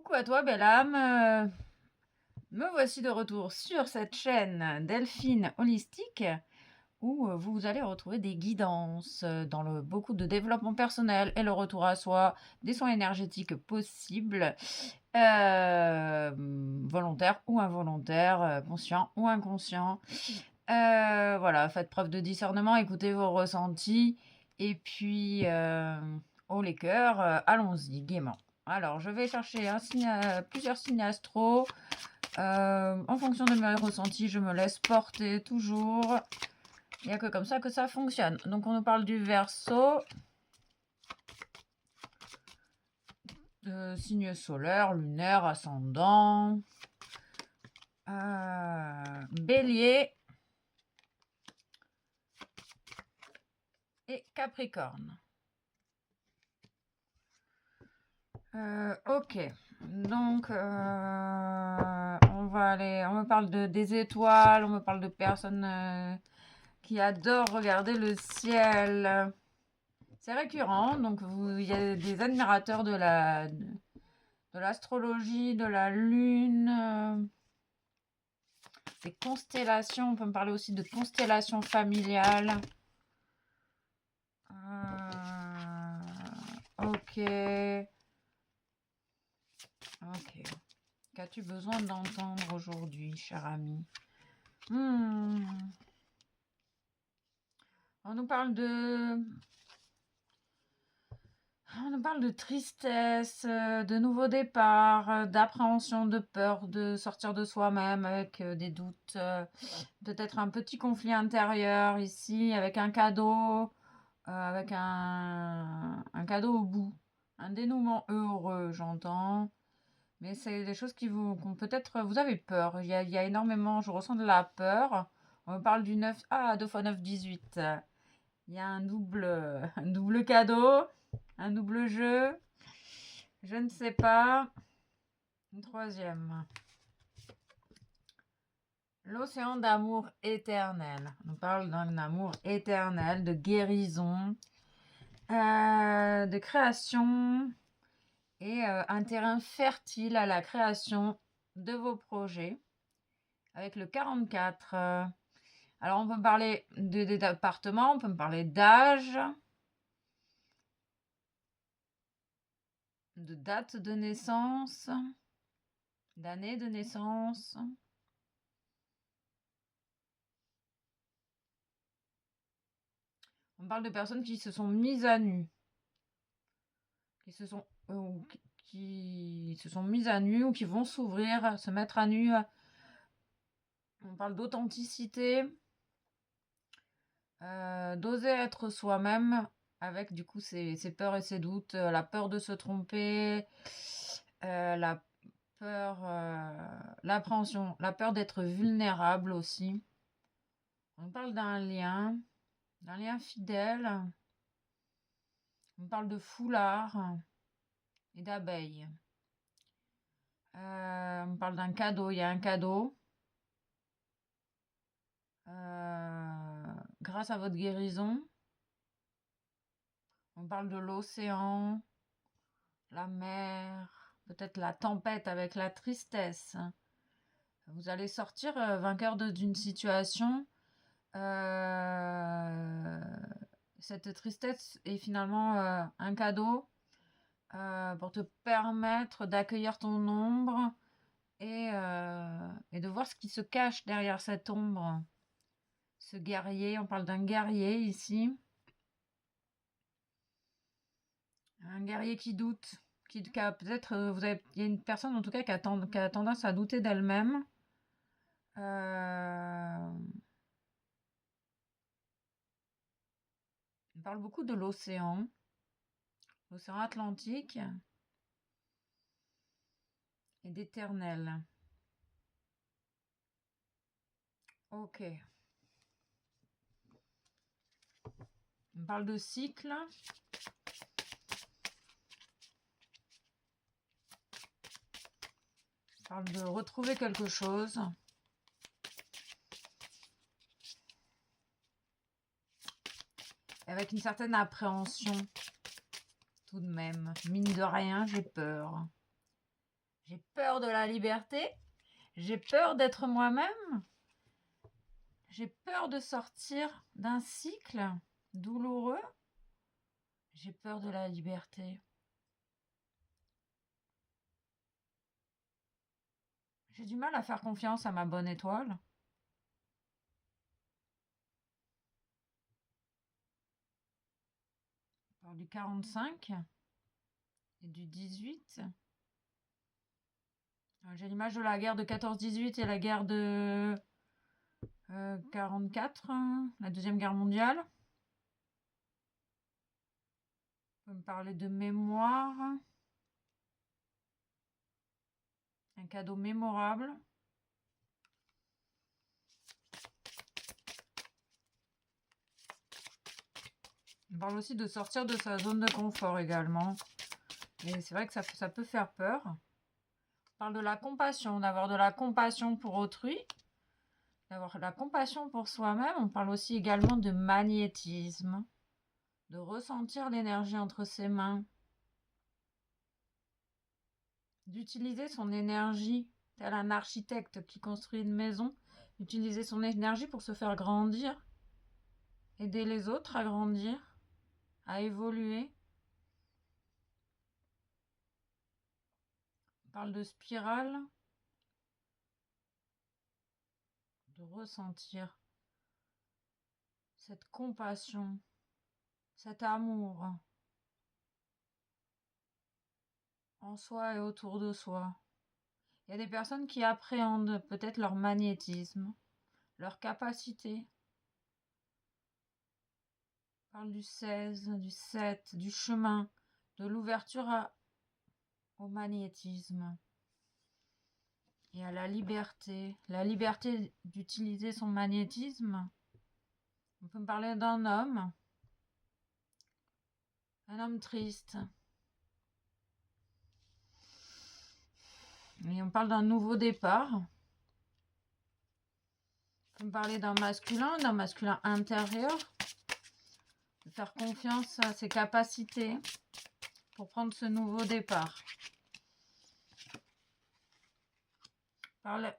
Coucou à toi, belle âme. Me voici de retour sur cette chaîne Delphine Holistique où vous allez retrouver des guidances dans beaucoup de développement personnel et le retour à soi, des soins énergétiques possibles, volontaires ou involontaires, conscients ou inconscients. Voilà, faites preuve de discernement, écoutez vos ressentis et puis, haut les cœurs, allons-y gaiement. Alors, je vais chercher plusieurs signes astro. En fonction de mes ressentis, je me laisse porter toujours. Il n'y a que comme ça que ça fonctionne. Donc, on nous parle du Verseau, de signe solaire, lunaire, ascendant, Bélier et Capricorne. Ok, donc on me parle des étoiles, on me parle de personnes qui adorent regarder le ciel. C'est récurrent, donc il y a des admirateurs de l'astrologie, de la lune, des constellations. On peut me parler aussi de constellations familiales. Ok. Ok. Qu'as-tu besoin d'entendre aujourd'hui, cher ami? On nous parle de tristesse, de nouveaux départs, d'appréhension, de peur de sortir de soi-même avec des doutes, peut-être un petit conflit intérieur ici avec un cadeau, avec un cadeau au bout, un dénouement heureux, j'entends. Mais c'est des choses qu'on peut-être, vous avez peur. Il y a énormément, je ressens de la peur. On me parle du 9, 2 x 9, 18. Il y a un double cadeau, un double jeu. Je ne sais pas. Une troisième. L'océan d'amour éternel. On parle d'un amour éternel, de guérison, de création et un terrain fertile à la création de vos projets. Avec le 44. Alors, on peut me parler d'appartements, on peut me parler d'âge, de date de naissance, d'année de naissance. On parle de personnes qui se sont mises à nu, qui se sont mises à nu ou qui vont s'ouvrir, se mettre à nu. On parle d'authenticité, d'oser être soi-même avec du coup ses peurs et ses doutes, la peur de se tromper, la peur, l'appréhension, la peur d'être vulnérable aussi. On parle d'un lien fidèle. On parle de foulard et d'abeilles. On parle d'un cadeau. Il y a un cadeau. Grâce à votre guérison. On parle de l'océan, la mer, peut-être la tempête avec la tristesse. Vous allez sortir vainqueur d'une situation. Cette tristesse est finalement un cadeau pour te permettre d'accueillir ton ombre et de voir ce qui se cache derrière cette ombre. Ce guerrier, on parle d'un guerrier ici. Un guerrier qui doute, qui a peut-être, il y a une personne en tout cas qui a tendance à douter d'elle-même. On parle beaucoup de l'océan Atlantique et d'éternel. Ok. On parle de cycle. On parle de retrouver quelque chose. Avec une certaine appréhension. Tout de même. Mine de rien, j'ai peur. J'ai peur de la liberté. J'ai peur d'être moi-même. J'ai peur de sortir d'un cycle douloureux. J'ai peur de la liberté. J'ai du mal à faire confiance à ma bonne étoile. On parle du 45 et du 18. J'ai l'image de la guerre de 14-18 et la guerre de 44, la Deuxième Guerre mondiale. On peut me parler de mémoire. Un cadeau mémorable. On parle aussi de sortir de sa zone de confort également. Et c'est vrai que ça peut faire peur. On parle de la compassion, d'avoir de la compassion pour autrui, d'avoir de la compassion pour soi-même. On parle aussi également de magnétisme, de ressentir l'énergie entre ses mains, d'utiliser son énergie, tel un architecte qui construit une maison, d'utiliser son énergie pour se faire grandir, aider les autres à grandir, à évoluer. On parle de spirale, de ressentir cette compassion, cet amour en soi et autour de soi. Il y a des personnes qui appréhendent peut-être leur magnétisme, leur capacité. On parle du 16, du 7, du chemin, de l'ouverture au magnétisme et à la liberté d'utiliser son magnétisme. On peut me parler d'un homme, un homme triste. Et on parle d'un nouveau départ. On peut me parler d'un masculin intérieur, de faire confiance à ses capacités pour prendre ce nouveau départ. On parle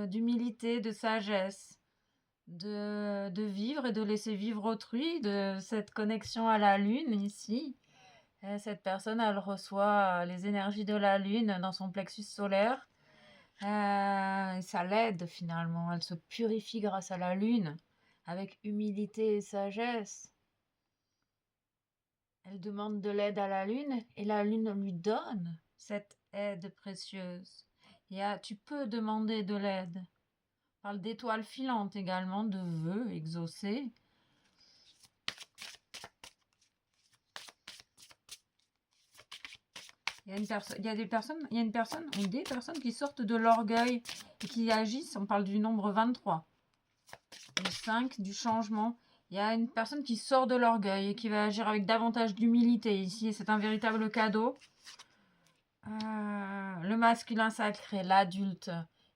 d'humilité, de sagesse, de vivre et de laisser vivre autrui, de cette connexion à la lune ici. Et cette personne, elle reçoit les énergies de la lune dans son plexus solaire. Et ça l'aide finalement. Elle se purifie grâce à la lune, avec humilité et sagesse. Elle demande de l'aide à la lune et la lune lui donne cette aide précieuse. Tu peux demander de l'aide. On parle d'étoiles filantes également, de vœux exaucés. Il y a une personne ou des personnes qui sortent de l'orgueil et qui agissent. On parle du nombre 23. Le 5, du changement. Il y a une personne qui sort de l'orgueil et qui va agir avec davantage d'humilité ici. C'est un véritable cadeau. Le masculin sacré, l'adulte.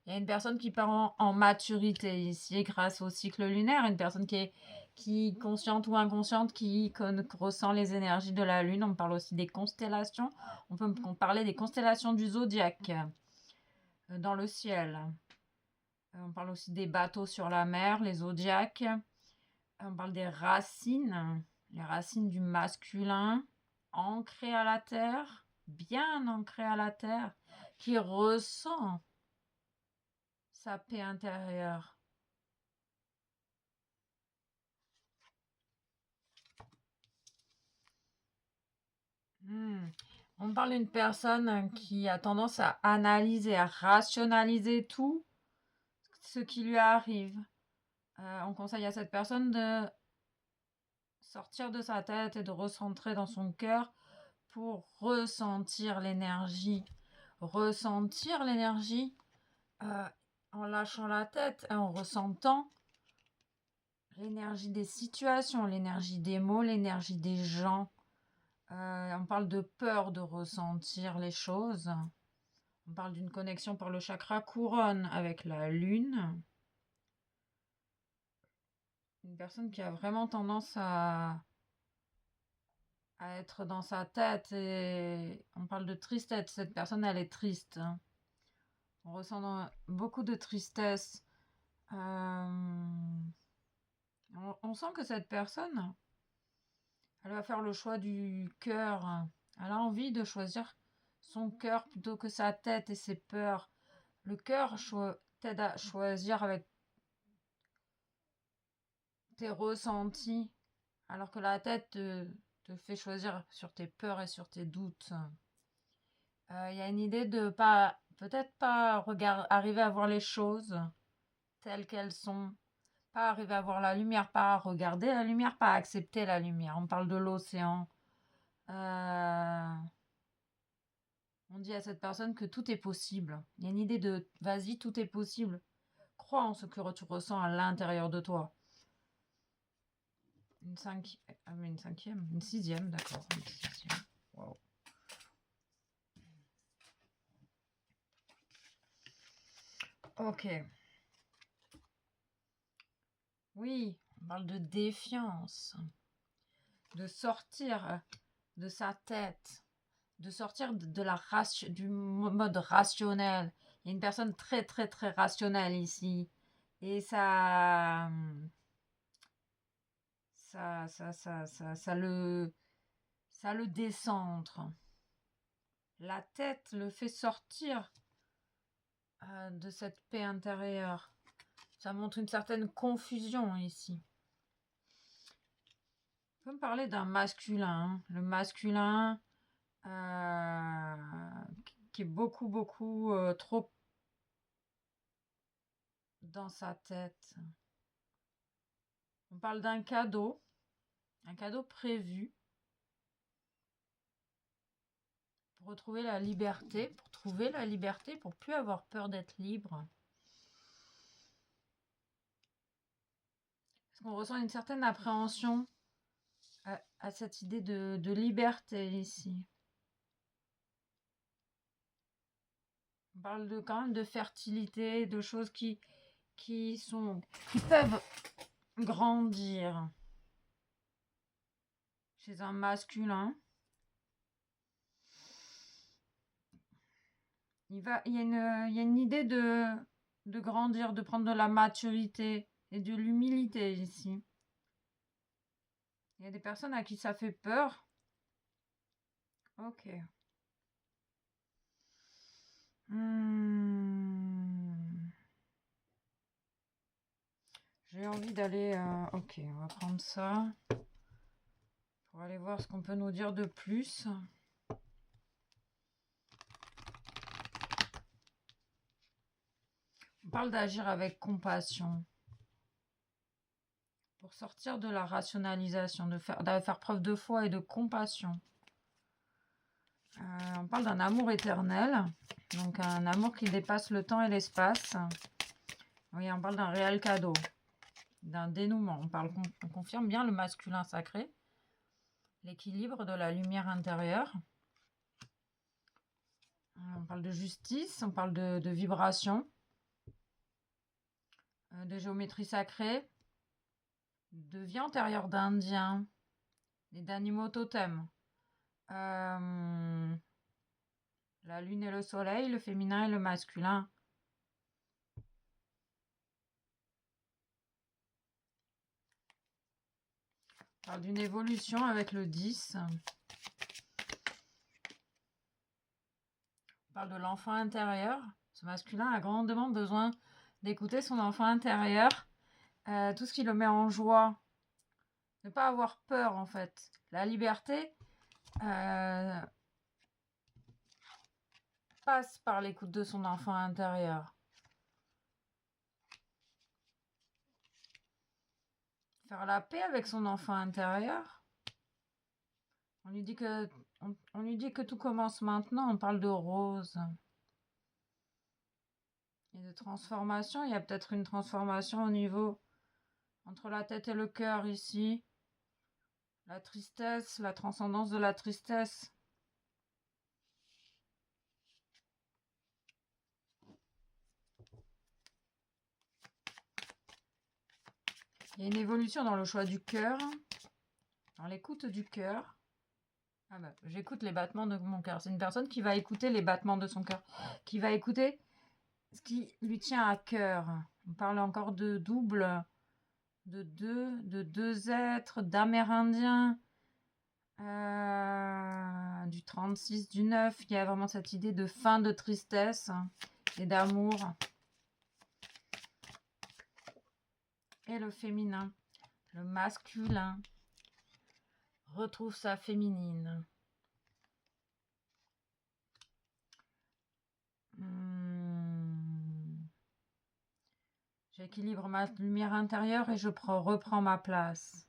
Il y a une personne qui part en maturité ici grâce au cycle lunaire. Une personne qui consciente ou inconsciente, qui ressent les énergies de la lune. On parle aussi des constellations. On peut parler des constellations du zodiaque dans le ciel. On parle aussi des bateaux sur la mer, les zodiaques. On parle des racines, les racines du masculin, ancrées à la terre, bien ancrées à la terre, qui ressent sa paix intérieure. On parle d'une personne qui a tendance à analyser, à rationaliser tout ce qui lui arrive. On conseille à cette personne de sortir de sa tête et de recentrer dans son cœur pour ressentir l'énergie. Ressentir l'énergie en lâchant la tête et en ressentant l'énergie des situations, l'énergie des mots, l'énergie des gens. On parle de peur de ressentir les choses. On parle d'une connexion par le chakra couronne avec la lune. Une personne qui a vraiment tendance à être dans sa tête et on parle de tristesse. Cette personne, elle est triste. On ressent beaucoup de tristesse. On sent que cette personne, elle va faire le choix du cœur. Elle a envie de choisir son cœur plutôt que sa tête et ses peurs. Le cœur t'aide à choisir avec tes ressentis, alors que la tête te fait choisir sur tes peurs et sur tes doutes. Il y a une idée de peut-être pas arriver à voir les choses telles qu'elles sont, pas arriver à voir la lumière, pas regarder la lumière, pas accepter la lumière. On parle de l'océan. On dit à cette personne que tout est possible. Il y a une idée de vas-y, tout est possible. Crois en ce que tu ressens à l'intérieur de toi. Une cinquième, une sixième, d'accord. Une sixième. Wow. Ok. Oui, on parle de défiance, de sortir de sa tête, de sortir du mode rationnel. Il y a une personne très très très rationnelle ici. Et ça le décentre. La tête le fait sortir de cette paix intérieure. Ça montre une certaine confusion ici. On peut me parler d'un masculin. Hein. Le masculin qui est beaucoup trop dans sa tête. On parle d'un cadeau prévu pour retrouver la liberté, pour trouver la liberté, pour plus avoir peur d'être libre. Parce qu'on ressent une certaine appréhension à cette idée de liberté ici. On parle quand même de fertilité, de choses qui peuvent grandir chez un masculin. Il y a une idée de grandir, de prendre de la maturité et de l'humilité ici. Il y a des personnes à qui ça fait peur. Ok. J'ai envie d'aller... ok, on va prendre ça. Pour aller voir ce qu'on peut nous dire de plus. On parle d'agir avec compassion. Pour sortir de la rationalisation, de faire preuve de foi et de compassion. On parle d'un amour éternel. Donc un amour qui dépasse le temps et l'espace. Oui, on parle d'un réel cadeau. D'un dénouement. On confirme bien le masculin sacré. L'équilibre de la lumière intérieure. On parle de justice, on parle de vibration, de géométrie sacrée, de vie antérieure d'Indiens et d'animaux totems. La lune et le soleil, le féminin et le masculin. On parle d'une évolution avec le 10. On parle de l'enfant intérieur. Ce masculin a grandement besoin d'écouter son enfant intérieur. Tout ce qui le met en joie. Ne pas avoir peur en fait. La liberté passe par l'écoute de son enfant intérieur. Faire la paix avec son enfant intérieur. On lui dit que tout commence maintenant. On parle de rose. Et de transformation. Il y a peut-être une transformation au niveau entre la tête et le cœur ici. La tristesse, la transcendance de la tristesse. Il y a une évolution dans le choix du cœur, dans l'écoute du cœur. Ah bah, j'écoute les battements de mon cœur. C'est une personne qui va écouter les battements de son cœur, qui va écouter ce qui lui tient à cœur. On parle encore de double, de deux êtres, d'Amérindiens, du 36, du 9. Il y a vraiment cette idée de fin de tristesse et d'amour. Et le féminin, le masculin, retrouve sa féminine. J'équilibre ma lumière intérieure et je reprends ma place.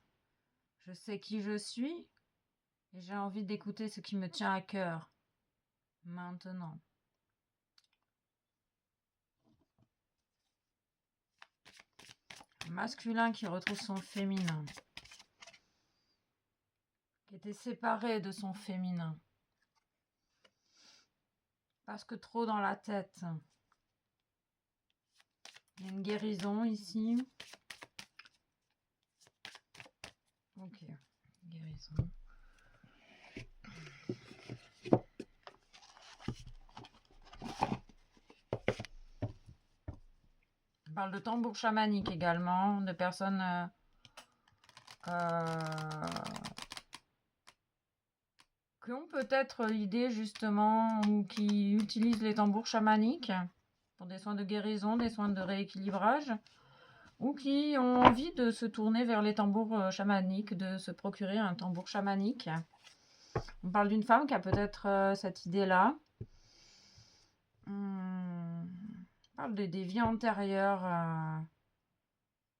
Je sais qui je suis et j'ai envie d'écouter ce qui me tient à cœur. Maintenant. Masculin qui retrouve son féminin. Qui était séparé de son féminin. Parce que trop dans la tête. Il y a une guérison ici. Ok, guérison. On parle de tambour chamanique également, de personnes qui ont peut-être l'idée justement ou qui utilisent les tambours chamaniques pour des soins de guérison, des soins de rééquilibrage, ou qui ont envie de se tourner vers les tambours chamaniques, de se procurer un tambour chamanique. On parle d'une femme qui a peut-être cette idée-là. On parle des vies antérieures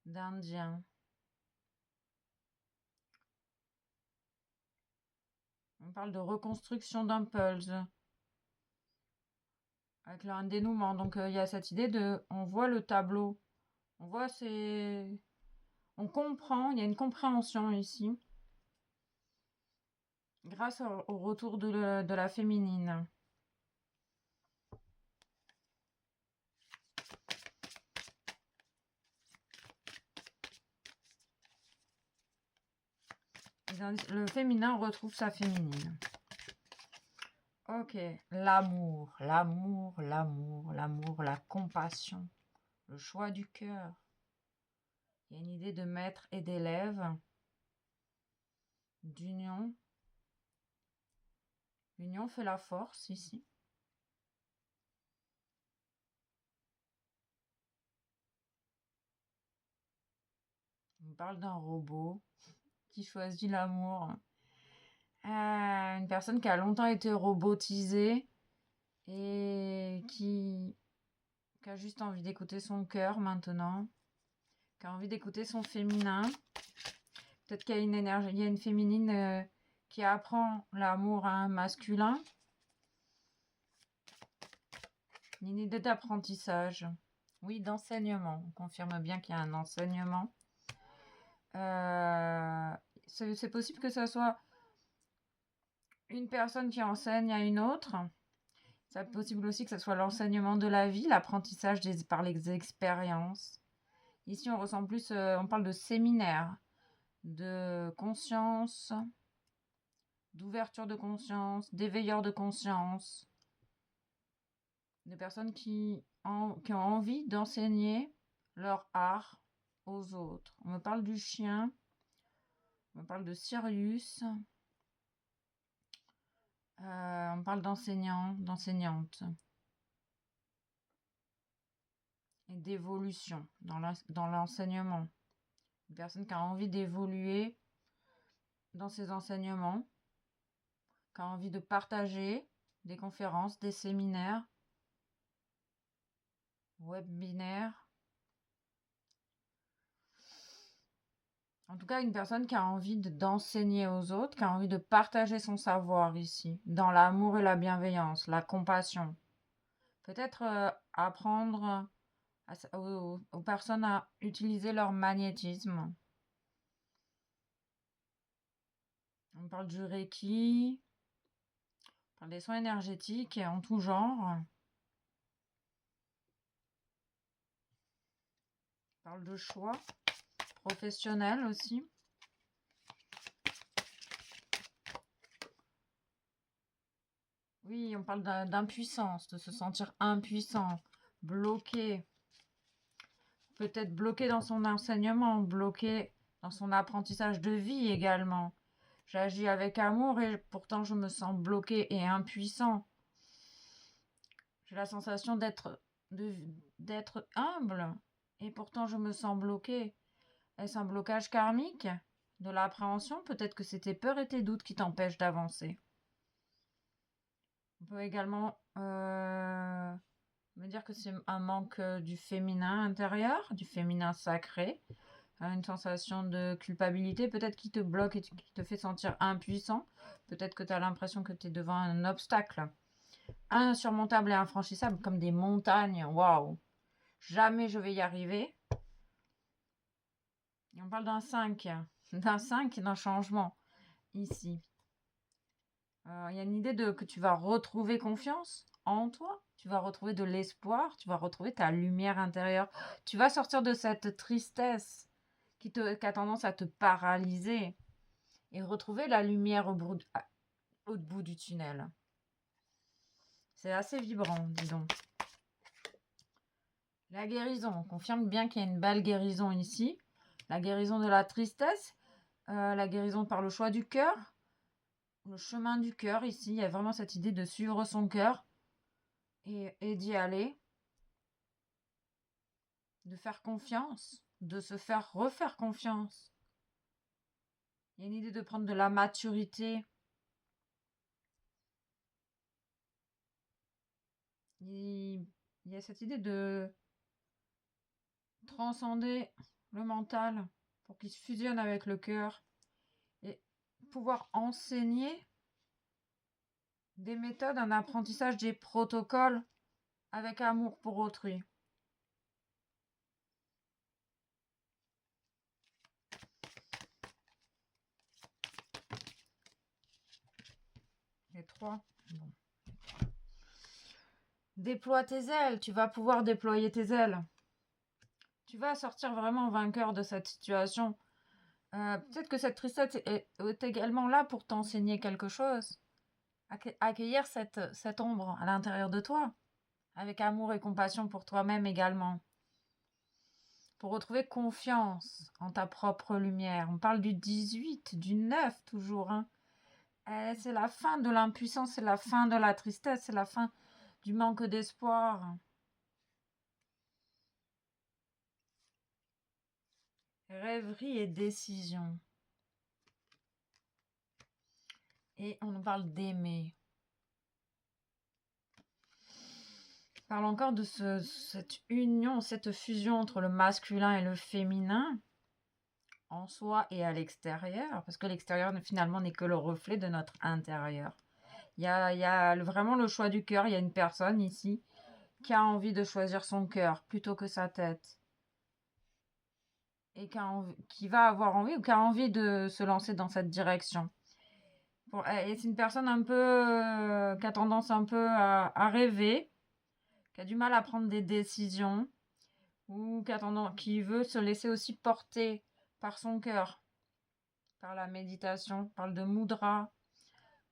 d'Indiens. On parle de reconstruction d'impulse avec un dénouement. Donc il y a cette idée de, on voit le tableau, on voit on comprend, il y a une compréhension ici grâce au retour de la féminine. Le féminin retrouve sa féminine. Ok, l'amour, l'amour, l'amour, l'amour, la compassion, le choix du cœur. Il y a une idée de maître et d'élève, d'union. L'union fait la force ici. On parle d'un robot qui choisit l'amour. Une personne qui a longtemps été robotisée et qui a juste envie d'écouter son cœur maintenant, qui a envie d'écouter son féminin. Peut-être qu'il y a une énergie, il y a une féminine qui apprend l'amour à un masculin. Une idée d'apprentissage. Oui, d'enseignement. On confirme bien qu'il y a un enseignement. C'est possible que ce soit une personne qui enseigne à une autre. C'est possible aussi que ce soit l'enseignement de la vie, l'apprentissage par les expériences. Ici, on ressent plus, on parle de séminaire, de conscience, d'ouverture de conscience, d'éveilleurs de conscience, de personnes qui ont envie d'enseigner leur art aux autres. On me parle du chien, on me parle de Sirius, on parle d'enseignants, d'enseignantes. Et d'évolution dans l'enseignement. Une personne qui a envie d'évoluer dans ses enseignements, qui a envie de partager des conférences, des séminaires, webinaires. En tout cas, une personne qui a envie d'enseigner aux autres, qui a envie de partager son savoir ici, dans l'amour et la bienveillance, la compassion. Peut-être apprendre aux personnes à utiliser leur magnétisme. On parle du Reiki, on parle des soins énergétiques en tout genre. On parle de choix professionnel aussi. Oui, on parle d'impuissance, de se sentir impuissant bloqué. Peut-être bloqué dans son enseignement, bloqué dans son apprentissage de vie également. J'agis avec amour et pourtant je me sens bloqué et impuissant. J'ai la sensation d'être humble et pourtant je me sens bloqué. Est-ce un blocage karmique de l'appréhension? Peut-être que c'est tes peurs et tes doutes qui t'empêchent d'avancer. On peut également me dire que c'est un manque du féminin intérieur, du féminin sacré, une sensation de culpabilité peut-être qui te bloque et qui te fait sentir impuissant. Peut-être que tu as l'impression que tu es devant un obstacle insurmontable et infranchissable, comme des montagnes. Waouh! Jamais je vais y arriver. Et on parle d'un 5 et d'un changement ici. Il y a une idée que tu vas retrouver confiance en toi, tu vas retrouver de l'espoir, tu vas retrouver ta lumière intérieure. Tu vas sortir de cette tristesse qui a tendance à te paralyser et retrouver la lumière au bout du tunnel. C'est assez vibrant, dis donc. La guérison, on confirme bien qu'il y a une belle guérison ici. La guérison de la tristesse, la guérison par le choix du cœur, le chemin du cœur ici. Il y a vraiment cette idée de suivre son cœur et d'y aller, de faire confiance, de se faire refaire confiance. Il y a une idée de prendre de la maturité. Il y a cette idée de transcender le mental pour qu'il se fusionne avec le cœur et pouvoir enseigner des méthodes, un apprentissage, des protocoles avec amour pour autrui. Les 3. Bon. Déploie tes ailes, tu vas pouvoir déployer tes ailes. Tu vas sortir vraiment vainqueur de cette situation. Peut-être que cette tristesse est également là pour t'enseigner quelque chose. Accueillir cette ombre à l'intérieur de toi, avec amour et compassion pour toi-même également. Pour retrouver confiance en ta propre lumière. On parle du 18, du 9 toujours. Hein. C'est la fin de l'impuissance, c'est la fin de la tristesse, c'est la fin du manque d'espoir. Rêverie et décision. Et on nous parle d'aimer. On parle encore de cette union, cette fusion entre le masculin et le féminin en soi et à l'extérieur, parce que l'extérieur finalement n'est que le reflet de notre intérieur. Il y a vraiment le choix du cœur. Il y a une personne ici qui a envie de choisir son cœur plutôt que sa tête. Et qui va avoir envie ou qui a envie de se lancer dans cette direction. Et c'est une personne un peu qui a tendance un peu à rêver, qui a du mal à prendre des décisions ou qui veut se laisser aussi porter par son cœur, par la méditation. On parle de mudra,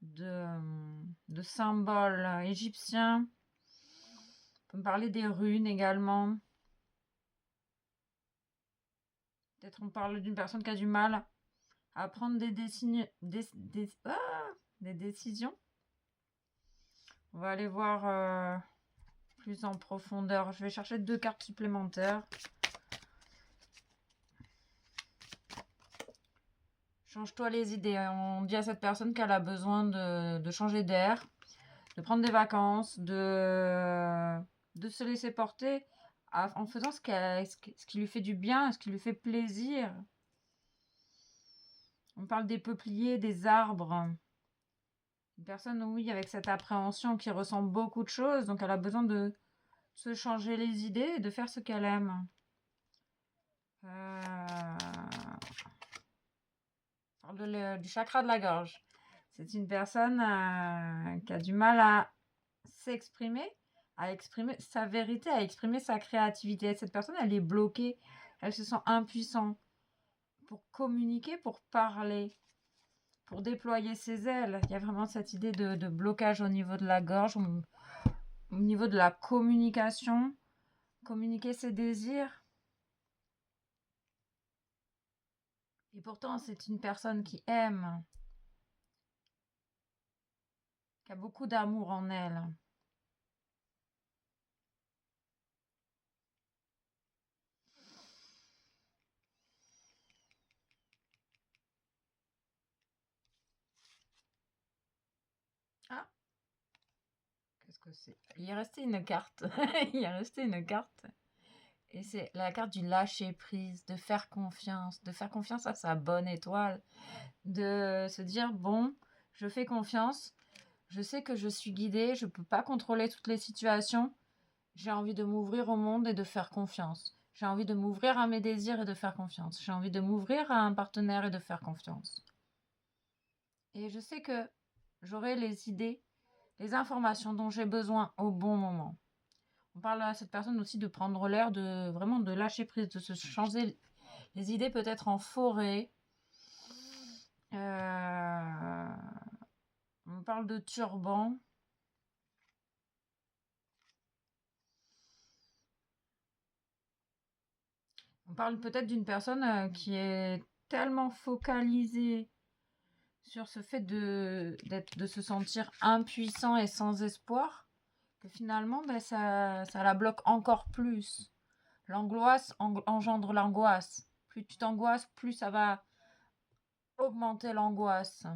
de symboles égyptiens. On peut parler des runes également. Peut-être on parle d'une personne qui a du mal à prendre des décisions. On va aller voir plus en profondeur. Je vais chercher 2 cartes supplémentaires. Change-toi les idées. On dit à cette personne qu'elle a besoin de changer d'air, de prendre des vacances, de se laisser porter en faisant ce qui lui fait du bien, ce qui lui fait plaisir. On parle des peupliers, des arbres. Une personne, oui, avec cette appréhension qui ressent beaucoup de choses, donc elle a besoin de se changer les idées et de faire ce qu'elle aime. On parle du chakra de la gorge. C'est une personne qui a du mal à s'exprimer, à exprimer sa vérité, à exprimer sa créativité. Cette personne, elle est bloquée, elle se sent impuissante pour communiquer, pour parler, pour déployer ses ailes. Il y a vraiment cette idée de blocage au niveau de la gorge, au niveau de la communication. communiquer ses désirs. Et pourtant, c'est une personne qui aime, qui a beaucoup d'amour en elle. Ah, qu'est-ce que c'est? Il est resté une carte. Il est resté une carte. Et c'est la carte du lâcher prise, de faire confiance à sa bonne étoile, de se dire, bon, je fais confiance, je sais que je suis guidée, je ne peux pas contrôler toutes les situations, j'ai envie de m'ouvrir au monde et de faire confiance. J'ai envie de m'ouvrir à mes désirs et de faire confiance. J'ai envie de m'ouvrir à un partenaire et de faire confiance. Et je sais que j'aurai les idées, les informations dont j'ai besoin au bon moment. On parle à cette personne aussi de prendre l'air, de vraiment de lâcher prise, de se changer les idées peut-être en forêt. On parle de turban. On parle peut-être d'une personne qui est tellement focalisée sur ce fait de se sentir impuissant et sans espoir que finalement ça la bloque encore plus. L'angoisse engendre l'angoisse. Plus tu t'angoisses, plus ça va augmenter l'angoisse.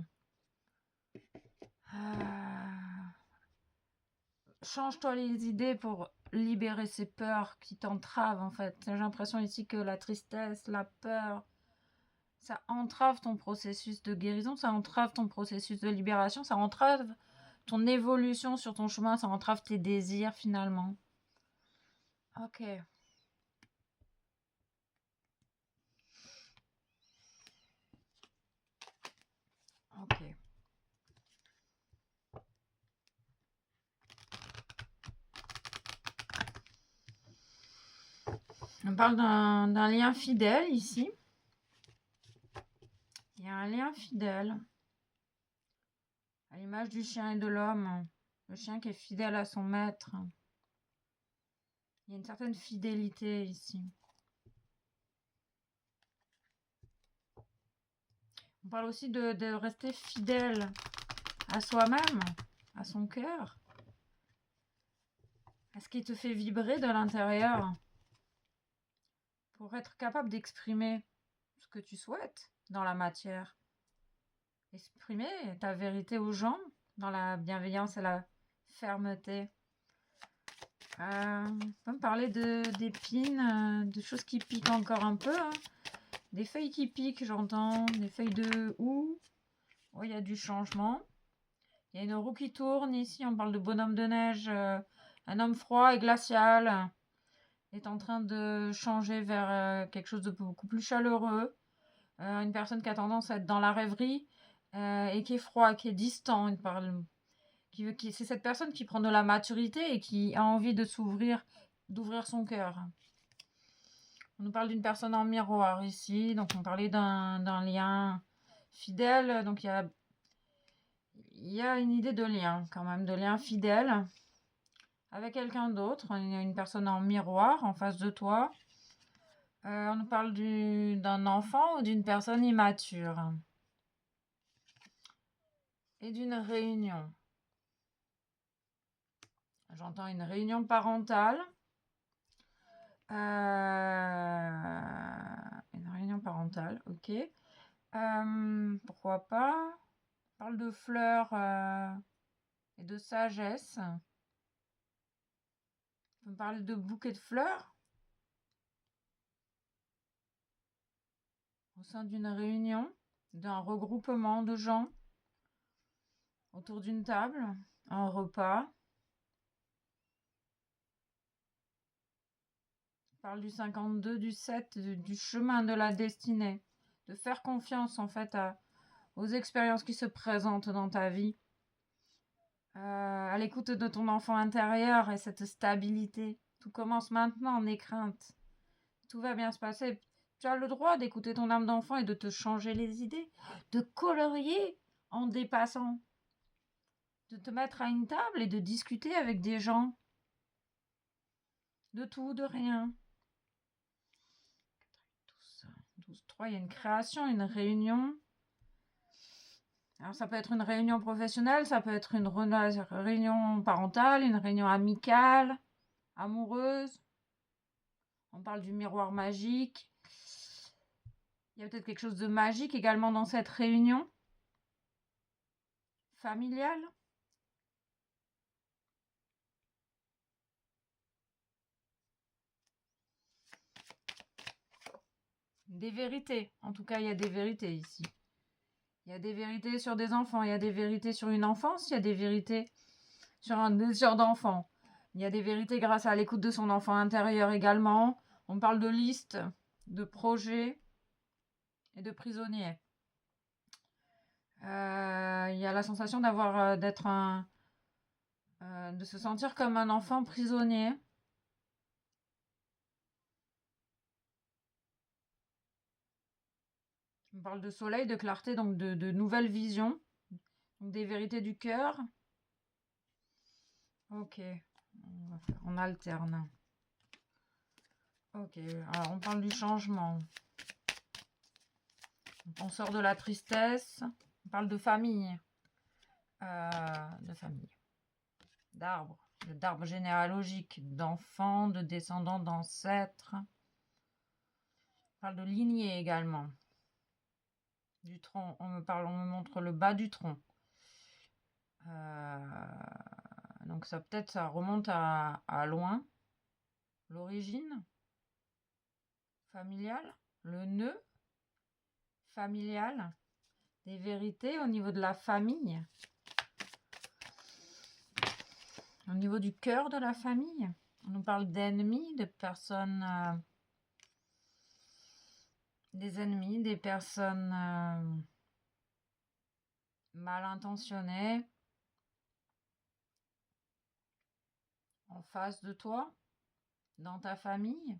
Change-toi les idées pour libérer ces peurs qui t'entravent en fait. J'ai l'impression ici que la tristesse, la peur, ça entrave ton processus de guérison, ça entrave ton processus de libération, ça entrave ton évolution sur ton chemin, ça entrave tes désirs finalement. Ok. Ok. On parle d'un lien fidèle ici. Il y a un lien fidèle, à l'image du chien et de l'homme. Le chien qui est fidèle à son maître. Il y a une certaine fidélité ici. On parle aussi de rester fidèle à soi-même, à son cœur, à ce qui te fait vibrer de l'intérieur, pour être capable d'exprimer ce que tu souhaites dans la matière. Exprimer ta vérité aux gens dans la bienveillance et la fermeté. On peut me parler d'épines, de choses qui piquent encore un peu. Hein. Des feuilles qui piquent, j'entends. Des feuilles de houx. Oh, il y a du changement. Il y a une roue qui tourne ici. On parle de bonhomme de neige. Un homme froid et glacial est en train de changer vers quelque chose de beaucoup plus chaleureux. Une personne qui a tendance à être dans la rêverie et qui est froid, qui est distant. C'est cette personne qui prend de la maturité et qui a envie de s'ouvrir, d'ouvrir son cœur. On nous parle d'une personne en miroir ici, donc on parlait d'un lien fidèle, donc il y a une idée de lien quand même, de lien fidèle avec quelqu'un d'autre. Il y a une personne en miroir en face de toi. On nous parle d'un enfant ou d'une personne immature et d'une réunion. J'entends une réunion parentale. Une réunion parentale, ok. Pourquoi pas. On parle de fleurs et de sagesse. On peut parler de bouquets de fleurs au sein d'une réunion, d'un regroupement de gens autour d'une table, un repas. On parle du 52, du 7, du chemin de la destinée, de faire confiance en fait aux expériences qui se présentent dans ta vie, à l'écoute de ton enfant intérieur et cette stabilité. Tout commence maintenant, n'aie crainte. Tout va bien se passer. Tu as le droit d'écouter ton âme d'enfant et de te changer les idées, de colorier en dépassant, de te mettre à une table et de discuter avec des gens De tout, de rien. 12, 3, il y a une création, une réunion. Alors ça peut être une réunion professionnelle, ça peut être une réunion parentale, une réunion amicale, amoureuse. On parle du miroir magique. Il y a peut-être quelque chose de magique également dans cette réunion familiale. Des vérités. En tout cas, il y a des vérités ici. Il y a des vérités sur des enfants, il y a des vérités sur une enfance, il y a des vérités sur un désir d'enfant. Il y a des vérités grâce à l'écoute de son enfant intérieur également. On parle de listes, de projets et de prisonniers. Il y a la sensation d'avoir, de se sentir comme un enfant prisonnier. On parle de soleil, de clarté, donc de nouvelles visions, donc des vérités du cœur. Ok, on alterne. Ok, alors on parle du changement. On sort de la tristesse. On parle de famille. D'arbres généalogiques, d'enfants, de descendants, d'ancêtres. On parle de lignée également. Du tronc, on me montre le bas du tronc. Donc ça remonte à loin. L'origine familiale, le nœud familial, des vérités au niveau de la famille, au niveau du cœur de la famille. On nous parle d'ennemis, de personnes, des ennemis, des personnes mal intentionnées en face de toi, dans ta famille,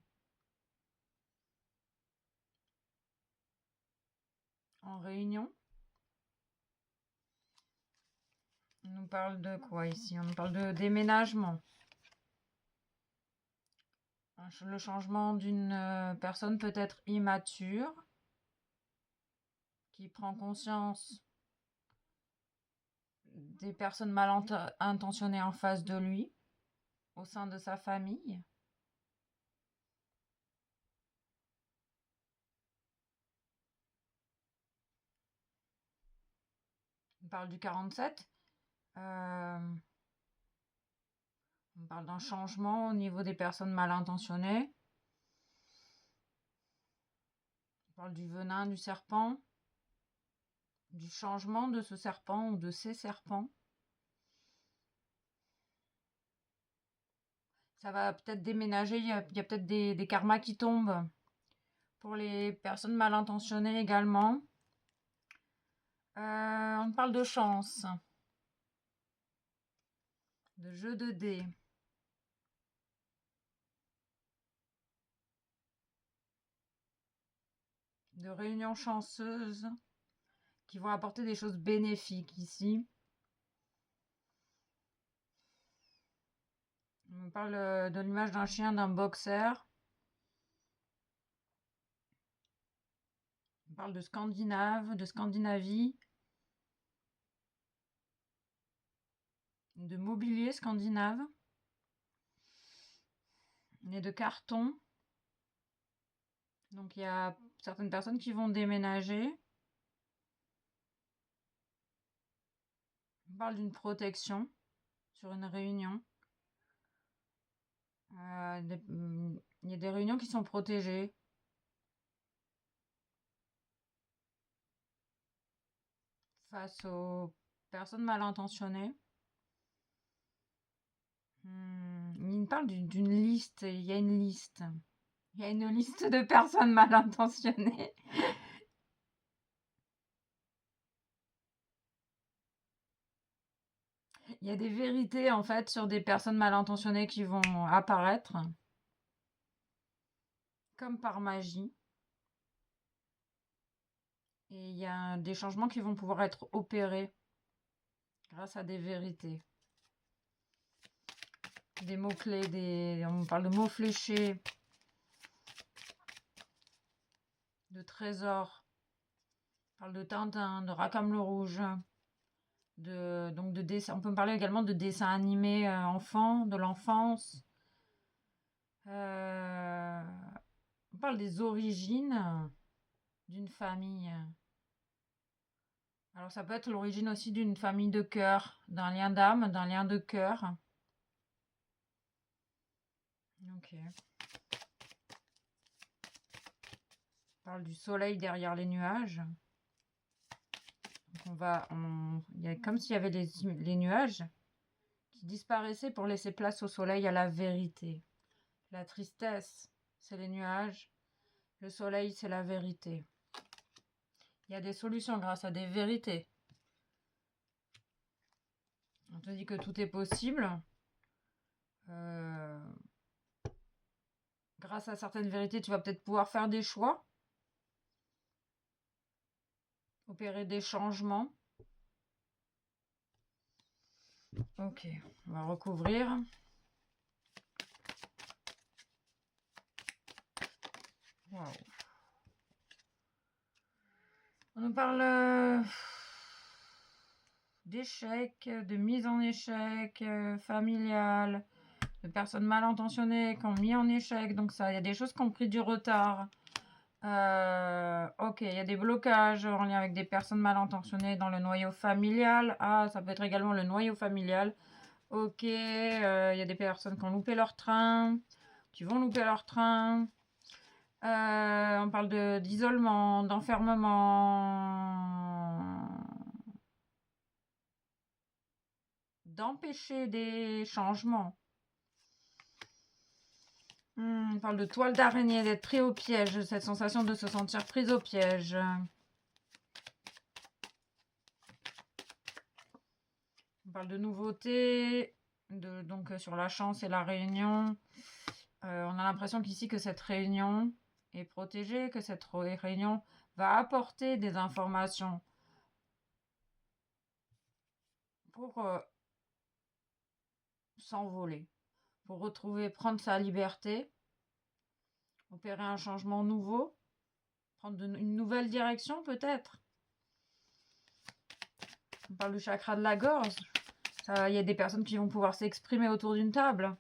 en réunion. On nous parle de quoi ici? On nous parle de déménagement. Le changement d'une personne peut-être immature, qui prend conscience des personnes mal intentionnées en face de lui, au sein de sa famille. On parle du 47. On parle d'un changement au niveau des personnes mal intentionnées. On parle du venin du serpent, du changement de ce serpent ou de ces serpents. Ça va peut-être déménager, il y a peut-être des karmas qui tombent pour les personnes mal intentionnées également. On parle de chance, de jeu de dés. De réunions chanceuses qui vont apporter des choses bénéfiques ici. On parle de l'image d'un chien, d'un boxeur. On parle de Scandinave, de Scandinavie, de mobilier scandinave et de carton. Donc il y a certaines personnes qui vont déménager. On parle d'une protection sur une réunion. Il y a des réunions qui sont protégées. Face aux personnes mal intentionnées. Il parle d'une liste. Il y a une liste. Il y a une liste de personnes mal intentionnées. Il y a des vérités en fait sur des personnes mal intentionnées qui vont apparaître. Comme par magie. Et il y a des changements qui vont pouvoir être opérés grâce à des vérités. des mots-clés, on parle de mots fléchés, de trésors, on parle de Tintin, de Rackham le Rouge, donc de dessin. On peut parler également de dessins animés enfants, de l'enfance. On parle des origines d'une famille. Alors ça peut être l'origine aussi d'une famille de cœur, d'un lien d'âme, d'un lien de cœur. Ok. On parle du soleil derrière les nuages. Donc il y a comme s'il y avait les nuages qui disparaissaient pour laisser place au soleil, à la vérité. La tristesse, c'est les nuages. Le soleil, c'est la vérité. Il y a des solutions grâce à des vérités. On te dit que tout est possible. Grâce à certaines vérités, tu vas peut-être pouvoir faire des choix. Opérer des changements. Ok, on va recouvrir. Wow. On nous parle d'échecs, de mise en échec familiale, de personnes mal intentionnées qui ont mis en échec. Donc ça, il y a des choses qui ont pris du retard. Ok, il y a des blocages en lien avec des personnes mal intentionnées dans le noyau familial. Ah, ça peut être également le noyau familial. Ok, il y a des personnes qui ont loupé leur train, qui vont louper leur train. On parle d'isolement, d'enfermement, d'empêcher des changements. On parle de toile d'araignée, d'être pris au piège, cette sensation de se sentir prise au piège. On parle de nouveautés, donc sur la chance et la réunion. On a l'impression qu'ici que cette réunion est protégée, que cette réunion va apporter des informations pour s'envoler, pour retrouver, prendre sa liberté, opérer un changement nouveau, prendre une nouvelle direction peut-être. On parle du chakra de la gorge. Il y a des personnes qui vont pouvoir s'exprimer autour d'une table.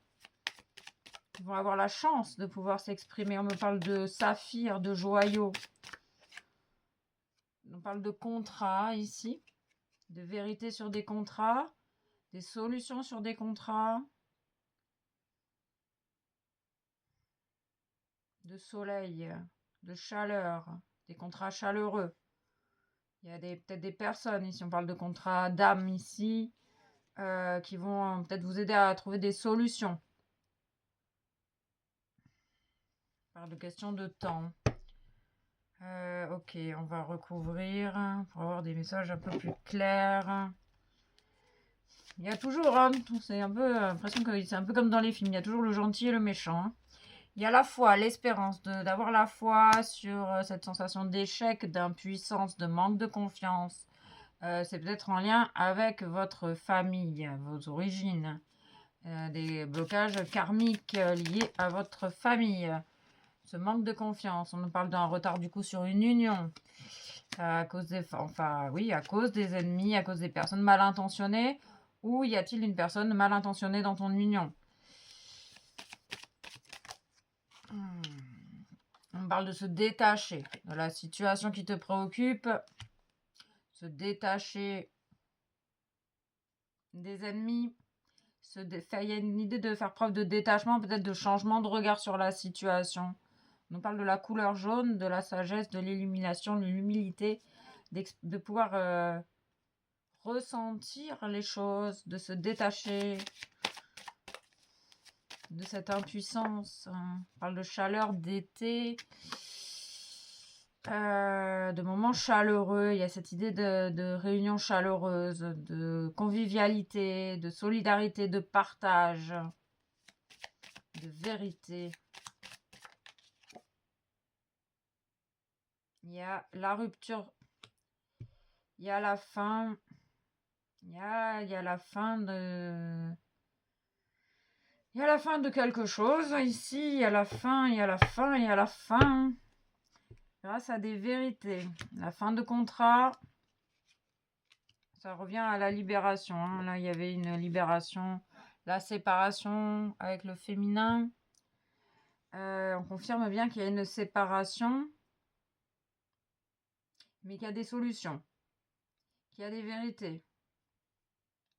Ils vont avoir la chance de pouvoir s'exprimer. On me parle de saphir, de joyaux. On parle de contrats ici, de vérité sur des contrats, des solutions sur des contrats, de soleil, de chaleur, des contrats chaleureux. Il y a peut-être des personnes ici, on parle de contrats d'âme ici, qui vont peut-être vous aider à trouver des solutions. On parle de questions de temps. Ok, on va recouvrir pour avoir des messages un peu plus clairs. Il y a toujours, c'est un peu l'impression que c'est un peu comme dans les films, il y a toujours le gentil et le méchant. Il y a la foi, l'espérance d'avoir la foi sur cette sensation d'échec, d'impuissance, de manque de confiance. C'est peut-être en lien avec votre famille, vos origines, des blocages karmiques liés à votre famille. Ce manque de confiance, on nous parle d'un retard du coup sur une union, à cause à cause des ennemis, à cause des personnes mal intentionnées, ou y a-t-il une personne mal intentionnée dans ton union? On parle de se détacher de la situation qui te préoccupe, se détacher des ennemis, il y a une idée de faire preuve de détachement, peut-être de changement de regard sur la situation. On parle de la couleur jaune, de la sagesse, de l'illumination, de l'humilité, de pouvoir ressentir les choses, de se détacher de cette impuissance. On parle de chaleur d'été, de moments chaleureux. Il y a cette idée de réunion chaleureuse, de convivialité, de solidarité, de partage, de vérité. Il y a la rupture, il y a la fin, il y a la fin Il y a la fin de quelque chose. Ici, il y a la fin, il y a la fin, il y a la fin. Grâce à des vérités. La fin de contrat. Ça revient à la libération. Hein. Là, il y avait une libération. La séparation avec le féminin. On confirme bien qu'il y a une séparation. Mais qu'il y a des solutions. Qu'il y a des vérités.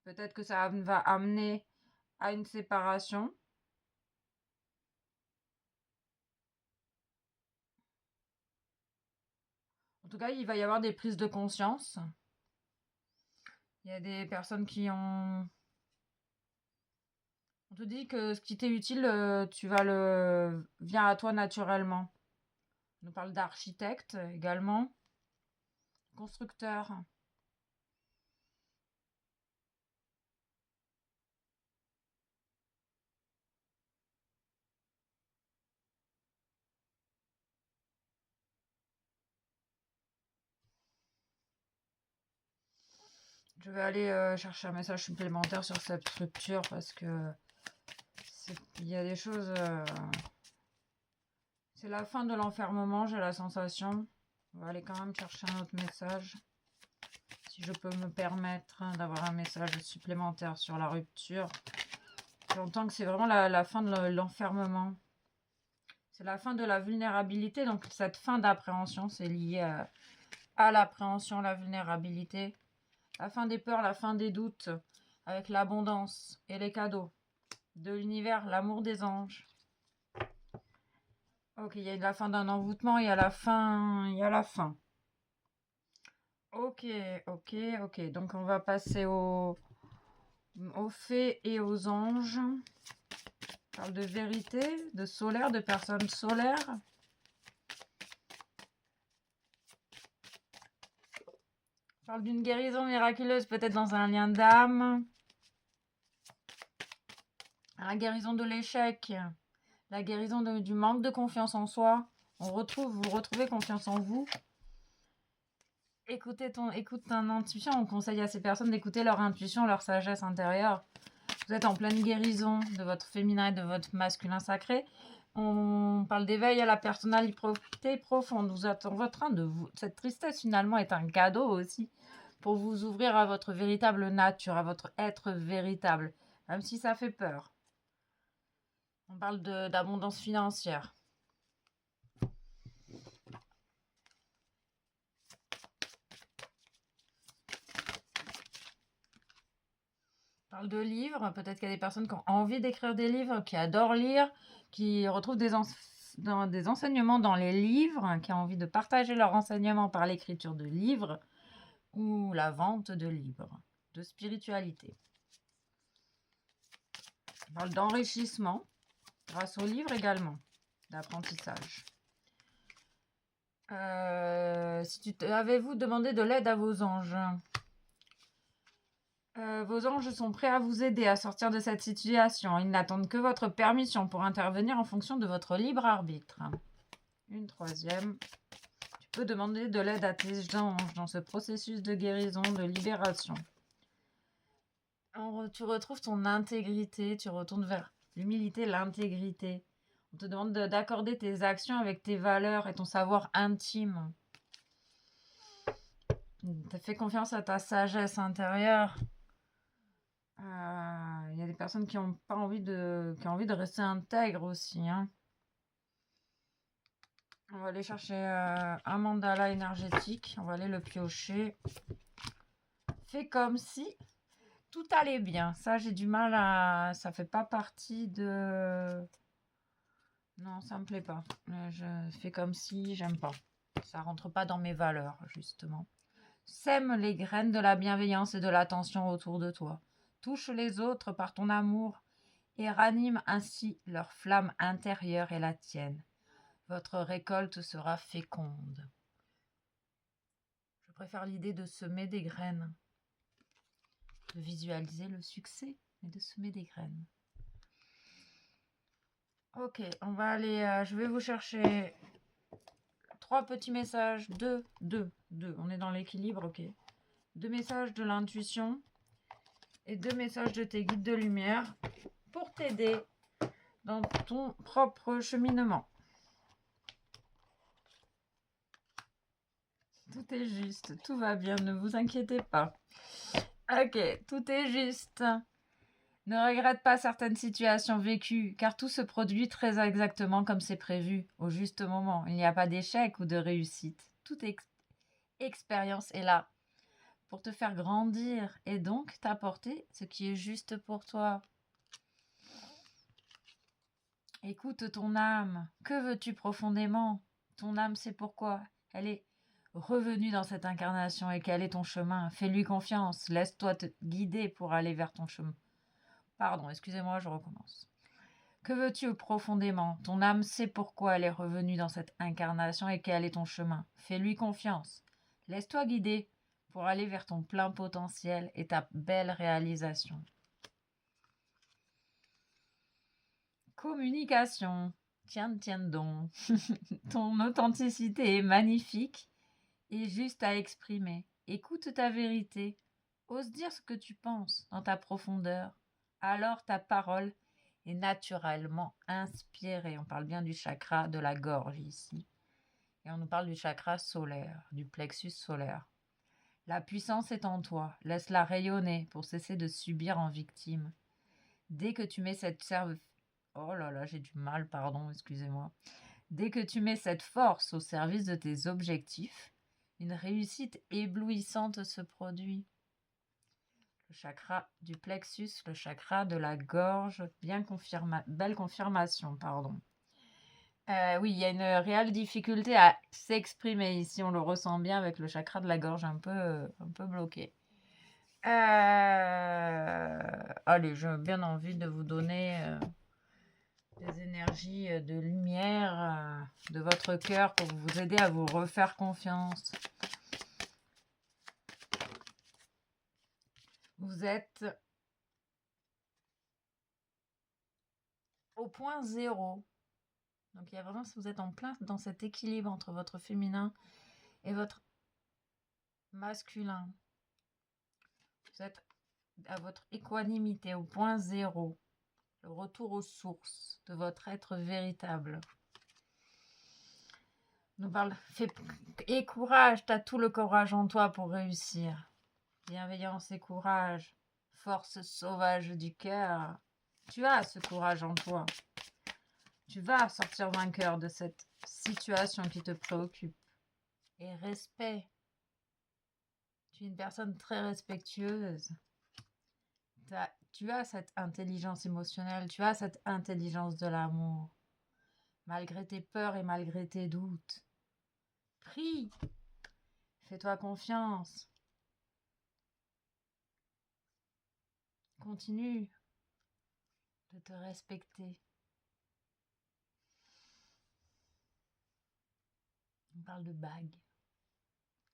Peut-être que ça va amener à une séparation. En tout cas, il va y avoir des prises de conscience. Il y a des personnes qui ont... On te dit que ce qui t'est utile, tu vas le... vient à toi naturellement. On nous parle d'architecte également. Constructeur. Je vais aller chercher un message supplémentaire sur cette structure parce que il y a des choses... C'est la fin de l'enfermement, j'ai la sensation. On va aller quand même chercher un autre message. Si je peux me permettre d'avoir un message supplémentaire sur la rupture. J'entends que c'est vraiment la fin de l'enfermement. C'est la fin de la vulnérabilité. Donc cette fin d'appréhension, c'est lié à l'appréhension, la vulnérabilité. La fin des peurs, la fin des doutes, avec l'abondance et les cadeaux de l'univers, l'amour des anges. Ok, il y a la fin d'un envoûtement, il y a la fin, il y a la fin. Ok, ok, ok. Donc on va passer aux fées et aux anges. On parle de vérité, de solaire, de personnes solaires. On parle d'une guérison miraculeuse, peut-être dans un lien d'âme. La guérison de l'échec. La guérison du manque de confiance en soi. Vous retrouvez confiance en vous. Écoute ton intuition. On conseille à ces personnes d'écouter leur intuition, leur sagesse intérieure. Vous êtes en pleine guérison de votre féminin et de votre masculin sacré. On parle d'éveil à la personnalité profonde. Vous êtes en train de vous... Cette tristesse, finalement, est un cadeau aussi pour vous ouvrir à votre véritable nature, à votre être véritable, même si ça fait peur. On parle d'abondance financière. On parle de livres. Peut-être qu'il y a des personnes qui ont envie d'écrire des livres, qui adorent lire, qui retrouvent des enseignements dans les livres, qui ont envie de partager leurs enseignements par l'écriture de livres ou la vente de livres, de spiritualité. On parle d'enrichissement grâce aux livres également, d'apprentissage. Avez-vous demandé de l'aide à vos anges? Vos anges sont prêts à vous aider à sortir de cette situation. Ils n'attendent que votre permission pour intervenir en fonction de votre libre arbitre. Une troisième. Tu peux demander de l'aide à tes anges dans ce processus de guérison, de libération. Tu retrouves ton intégrité, tu retournes vers l'humilité, l'intégrité. On te demande d'accorder tes actions avec tes valeurs et ton savoir intime. Tu fais confiance à ta sagesse intérieure. Il y a des personnes qui ont envie de rester intègres aussi. Hein. On va aller chercher un mandala énergétique. On va aller le piocher. Fais comme si tout allait bien. Ça, j'ai du mal à... Ça fait pas partie de... Non, ça me plaît pas. Je fais comme si j'aime pas. Ça rentre pas dans mes valeurs, justement. Sème les graines de la bienveillance et de l'attention autour de toi. Touche les autres par ton amour et ranime ainsi leur flamme intérieure et la tienne. Votre récolte sera féconde. Je préfère l'idée de semer des graines, de visualiser le succès, mais de semer des graines. Ok, on va aller... je vais vous chercher 3 petits messages. 2. On est dans l'équilibre, ok. 2 messages de l'intuition et 2 messages de tes guides de lumière pour t'aider dans ton propre cheminement. Tout est juste, tout va bien, ne vous inquiétez pas. Ok, tout est juste. Ne regrette pas certaines situations vécues, car tout se produit très exactement comme c'est prévu, au juste moment. Il n'y a pas d'échec ou de réussite. Toute expérience est là pour te faire grandir et donc t'apporter ce qui est juste pour toi. Écoute ton âme. Que veux-tu profondément? Ton âme sait pourquoi. Elle est revenue dans cette incarnation et quel est ton chemin. Fais-lui confiance. Laisse-toi te guider pour aller vers ton chemin. Pardon, excusez-moi, je recommence. Que veux-tu profondément? Ton âme sait pourquoi elle est revenue dans cette incarnation et quel est ton chemin. Fais-lui confiance. Laisse-toi guider pour aller vers ton plein potentiel et ta belle réalisation. Communication. Tiens donc. Ton authenticité est magnifique et juste à exprimer. Écoute ta vérité. Ose dire ce que tu penses dans ta profondeur. Alors ta parole est naturellement inspirée. On parle bien du chakra de la gorge ici. Et on nous parle du chakra solaire, du plexus solaire. La puissance est en toi. Laisse-la rayonner pour cesser de subir en victime. Dès que tu mets cette Oh là là, j'ai du mal, pardon, excusez-moi. Dès que tu mets cette force au service de tes objectifs, une réussite éblouissante se produit. Le chakra du plexus, le chakra de la gorge, belle confirmation, pardon. Oui, il y a une réelle difficulté à s'exprimer ici, on le ressent bien avec le chakra de la gorge un peu bloqué. Allez, j'ai bien envie de vous donner des énergies de lumière de votre cœur pour vous aider à vous refaire confiance. Vous êtes au point zéro. Donc il y a vraiment, vous êtes en plein dans cet équilibre entre votre féminin et votre masculin. Vous êtes à votre équanimité, au point zéro. Le retour aux sources de votre être véritable. Nous parle, et courage, tu as tout le courage en toi pour réussir. Bienveillance et courage, force sauvage du cœur. Tu as ce courage en toi. Tu vas sortir vainqueur de cette situation qui te préoccupe. Et respect. Tu es une personne très respectueuse. Tu as cette intelligence émotionnelle, tu as cette intelligence de l'amour. Malgré tes peurs et malgré tes doutes. Prie. Fais-toi confiance. Continue de te respecter. On parle de bague.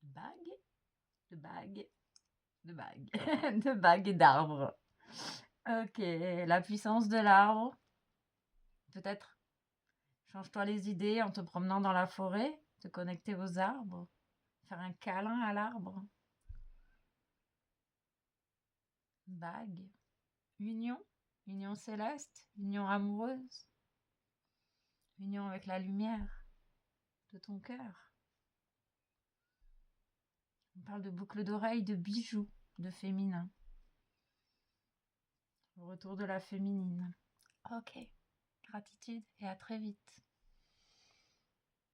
De bague? De bague? De bague. De bague et d'arbre. Ok, la puissance de l'arbre. Peut-être change-toi les idées en te promenant dans la forêt, te connecter aux arbres, faire un câlin à l'arbre. Bague. Union. Union céleste. Union amoureuse. Union avec la lumière de ton cœur. On parle de boucles d'oreilles, de bijoux, de féminin. Le retour de la féminine. Ok. Gratitude et à très vite.